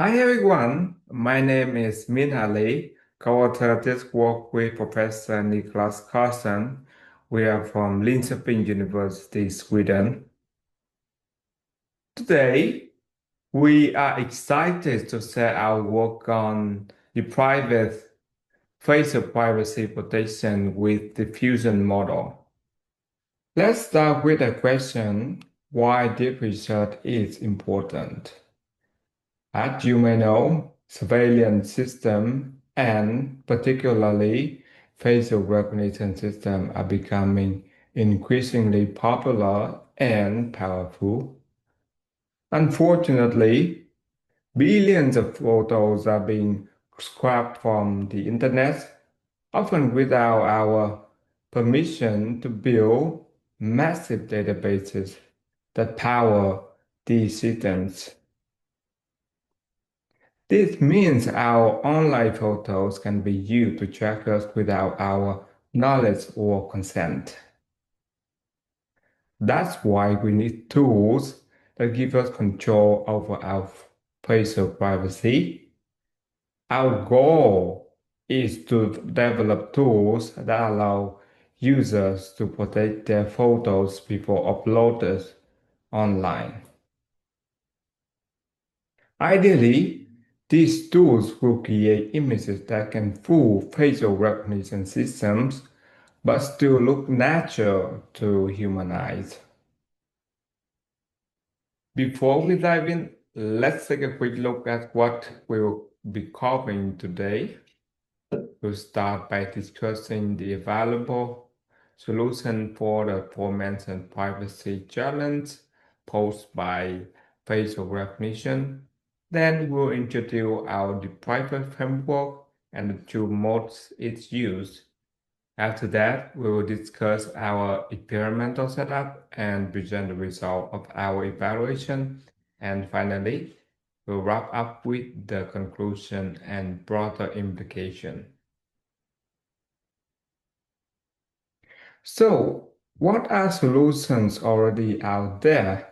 Hi everyone, my name is Minh Ha, co-author this work with Professor Nicholas Carlson. We are from Linköping University, Sweden. Today, we are excited to share our work on the private facial privacy protection with diffusion model. Let's start with a question, why deep research is important. As you may know, surveillance system and particularly facial recognition system are becoming increasingly popular and powerful. Unfortunately, billions of photos are being scrapped from the internet, often without our permission to build massive databases that power these systems. This means our online photos can be used to track us without our knowledge or consent. That's why we need tools that give us control over our facial privacy. Our goal is to develop tools that allow users to protect their photos before uploaded online. Ideally, these tools will create images that can fool facial recognition systems but still look natural to human eyes. Before we dive in, let's take a quick look at what we'll be covering today. We'll start by discussing the available solution for the aforementioned privacy challenge posed by facial recognition. Then we'll introduce our private framework and the two modes it's used. After that, we will discuss our experimental setup and present the result of our evaluation. And finally, we'll wrap up with the conclusion and broader implication. So, what are solutions already out there?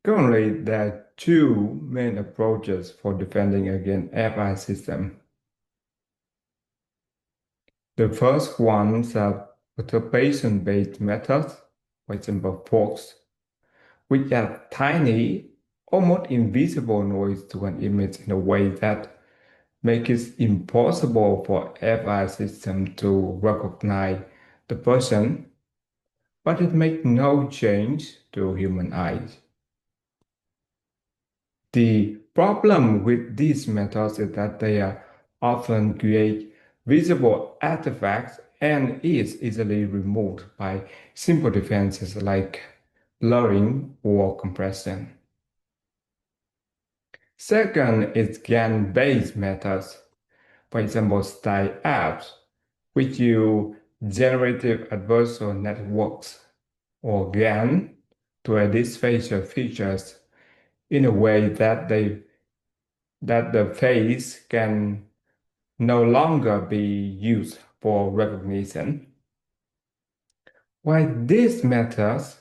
Currently, there are two main approaches for defending against AI system. The first ones are perturbation-based methods, for example, forks, which add tiny, almost invisible noise to an image in a way that makes it impossible for AI system to recognize the person, but it makes no change to human eyes. The problem with these methods is that they are often create visible artifacts and is easily removed by simple defenses like blurring or compression. Second is GAN-based methods, for example, style apps, which use generative adversarial networks or GAN to edit facial features in a way that the face can no longer be used for recognition. While these methods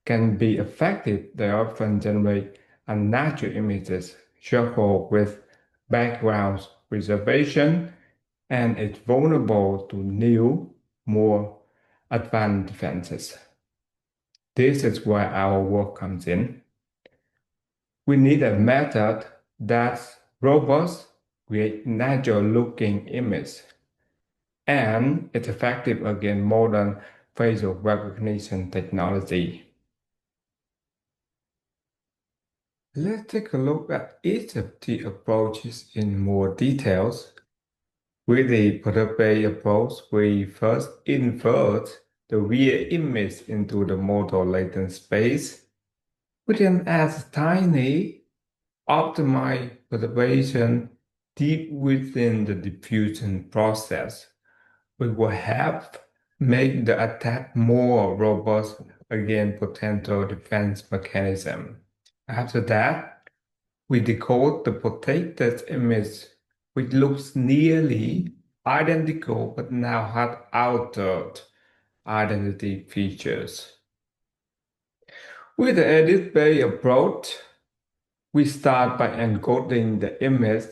can be effective, they often generate unnatural images shuffled with background preservation, and it's vulnerable to new, more advanced defenses. This is where our work comes in. We need a method that's robust, create natural-looking images, and it's effective against modern facial recognition technology. Let's take a look at each of the approaches in more details. With the Perturbe approach, we first invert the real image into the model latent space. We then add tiny, optimized perturbation deep within the diffusion process. We will help make the attack more robust against potential defense mechanism. After that, we decode the protected image, which looks nearly identical but now has altered identity features. With the edit-based approach, We start by encoding the image.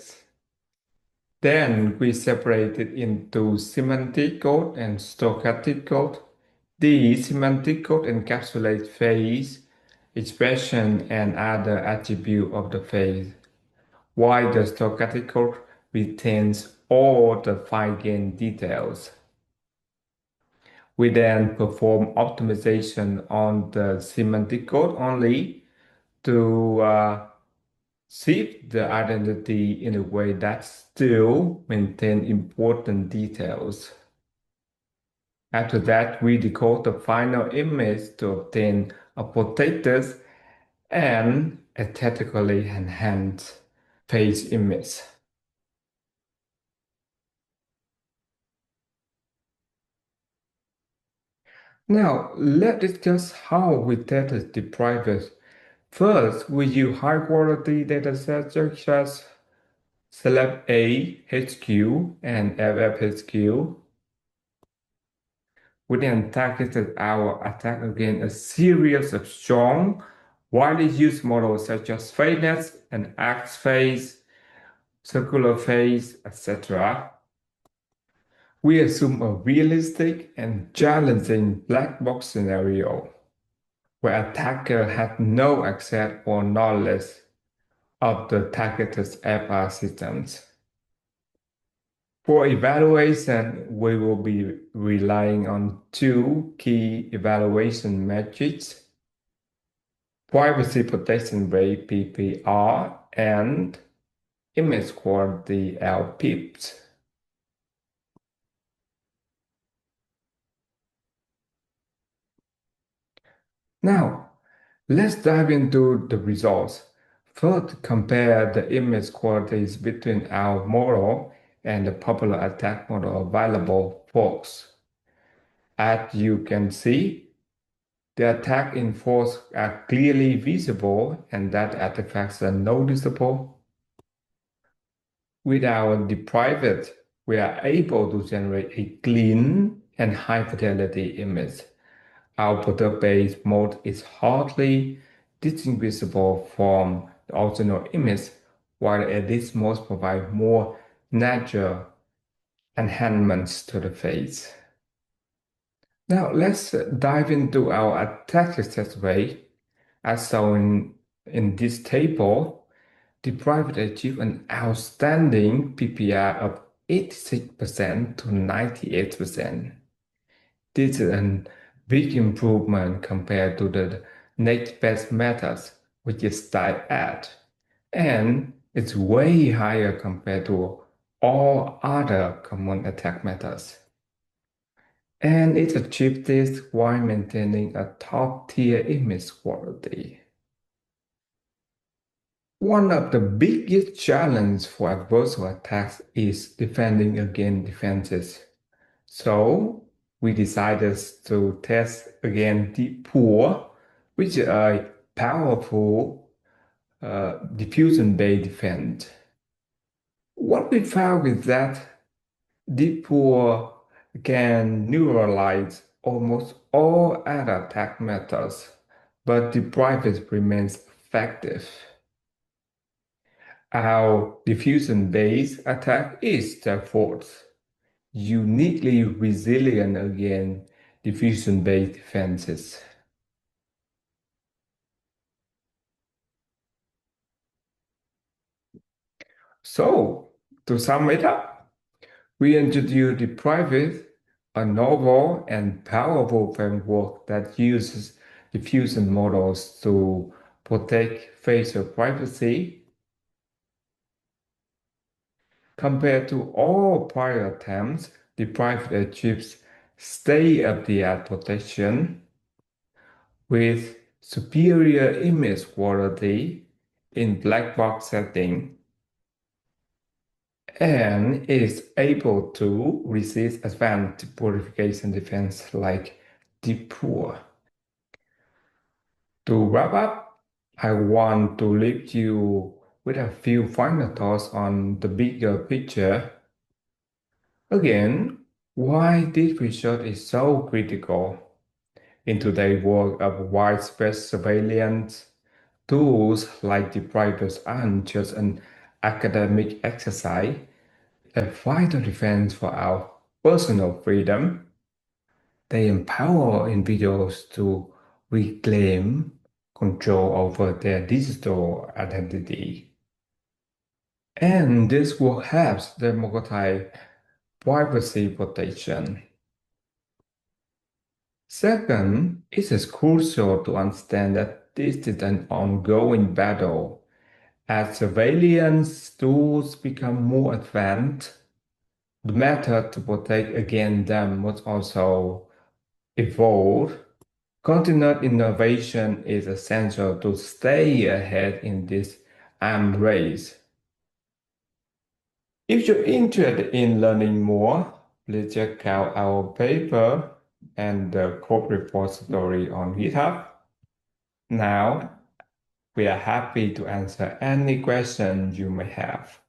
Then we separate it into semantic code and stochastic code. The semantic code encapsulates phase, expression, and other attributes of the phase, while the stochastic code retains all the fine gain details. We then perform optimization on the semantic code only to shift the identity in a way that still maintain important details. After that, we decode the final image to obtain a protected and aesthetically enhanced face image. Now, let's discuss how we test the private. First, we use high-quality datasets such as Celeb A HQ and FFHQ. We then targeted our attack against a series of strong, widely used models such as FaceNet and X-Face, Circular Face, etc. We assume a realistic and challenging black box scenario where attacker had no access or knowledge of the targeted FR systems. For evaluation, we will be relying on two key evaluation metrics: privacy protection rate PPR and image quality LPIPs. Now, let's dive into the results. First, compare the image qualities between our model and the popular attack model available folks. As you can see, the attack enforced are clearly visible and that artifacts are noticeable. With our deprived, we are able to generate a clean and high fidelity image. Our product-based mode is hardly distinguishable from the original image, while these modes provide more natural enhancements to the face. Now let's dive into our attack success rate. As shown in this table, deprived achieved an outstanding PPR of 86% to 98%. This is a big improvement compared to the next best methods, which is type add, and it's way higher compared to all other common attack methods. And it achieved this while maintaining a top-tier image quality. One of the biggest challenges for adversarial attacks is defending against defenses. So we decided to test against deep pool, which is a powerful diffusion-based defense. What we found is that deep pool can neutralize almost all other attack methods, but deprived remains effective. Our diffusion-based attack is therefore uniquely resilient against diffusion-based defenses. So, to sum it up, we introduced the private, a novel and powerful framework that uses diffusion models to protect facial privacy. Compared to all prior attempts, the private achieves state-of-the-art protection with superior image quality in black box setting and is able to resist advanced purification defense like deep pool. To wrap up, I want to leave you with a few final thoughts on the bigger picture. Again, why this research is so critical in today's world of widespread surveillance, Tools like the devices aren't just an academic exercise, a vital defense for our personal freedom. They empower individuals to reclaim control over their digital identity. And this will help democratize privacy protection. Second, it is crucial to understand that this is an ongoing battle. As surveillance tools become more advanced, the method to protect against them must also evolve. Continued innovation is essential to stay ahead in this arms race. If you're interested in learning more, please check out our paper and the code repository on GitHub. Now, we are happy to answer any questions you may have.